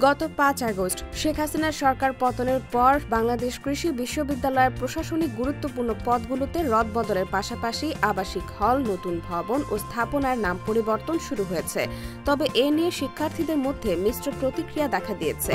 গত ৫ আগস্ট শেখ হাসিনার সরকার পতনের পর বাংলাদেশ কৃষি বিশ্ববিদ্যালয়ের প্রশাসনিক গুরুত্বপূর্ণ পদগুলোতে রদবদলের পাশাপাশি আবাসিক হল, নতুন ভবন ও স্থাপনার নাম পরিবর্তন শুরু হয়েছে। তবে এ নিয়ে শিক্ষার্থীদের মধ্যে মিশ্র প্রতিক্রিয়া দেখা দিয়েছে।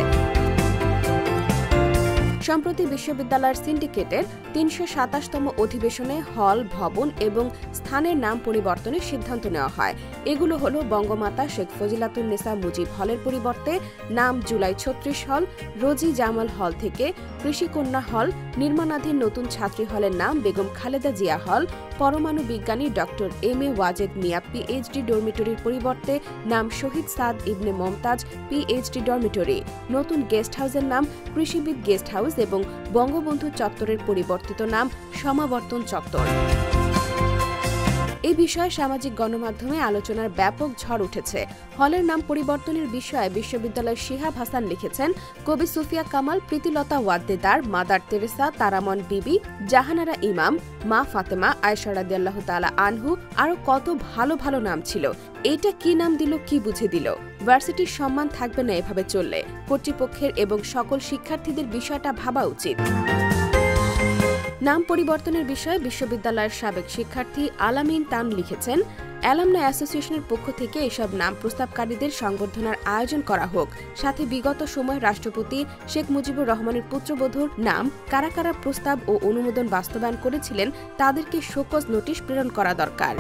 সম্প্রতি বিশ্ববিদ্যালয়ের সিন্ডিকেটের ৩২৭তম অধিবেশনে হল, ভবন এবং স্থানের নাম পরিবর্তনের সিদ্ধান্ত নেওয়া হয়। এগুলো হলো বঙ্গমাতা শেখ ফজিলাতুন্নেসা মুজিব হলের পরিবর্তে নাম জুলাই ৩৬ হল, রোজি জামাল হল থেকে কৃষিকন্যা হল, নির্মাণাধীন নতুন ছাত্রী হলের নাম বেগম খালেদা জিয়া হল, পরমাণু বিজ্ঞানী doctor M A Wazed Miah PhD ডরমিটরির পরিবর্তে নাম শহীদ সাদ ইবনে মমতাজ পিএইচডি ডরমিটরি, নতুন গেস্ট হাউসের নাম কৃষিবিদ গেস্ট হাউস এবং বঙ্গবন্ধু চত্বরের পরিবর্তিত নাম সমাবর্তন চত্বর। এই বিষয়ে সামাজিক গণমাধ্যমে আলোচনার ব্যাপক ঝড় উঠেছে। হলের নাম পরিবর্তনের বিষয়ে বিশ্ববিদ্যালয়ের শিহাব হাসান লিখেছেন, কবি সুফিয়া কামাল, প্রীতিলতা ওয়াদ্দেদার, মাদার তেরেসা, তারামন বিবি, জাহানারা ইমাম, মা ফাতেমা, আয়েশা রাদিয়াল্লাহু তাআলা আনহু, আরো কত ভালো ভালো নাম ছিল। এটা কি নাম দিল, কি বুঝে দিল? ভার্সিটির সম্মান থাকবে না এভাবে চললে। কর্তৃপক্ষের এবং সকল শিক্ষার্থীদের বিষয়টা ভাবা উচিত। নাম পরিবর্তনের বিষয়ে বিশ্ববিদ্যালয়ের সাবেক শিক্ষার্থী আলামিন তান লিখেছেন, অ্যালামনাই অ্যাসোসিয়েশনের পক্ষ থেকে এসব নাম প্রস্তাবকারীদের সংবর্ধনার আয়োজন করা হোক। সাথে বিগত সময়ে রাষ্ট্রপতি শেখ মুজিবুর রহমানের পুত্রবধূর নাম কারা কারা প্রস্তাব ও অনুমোদন বাস্তবায়ন করেছিলেন তাদেরকে শোকজ নোটিশ প্রেরণ করা দরকার।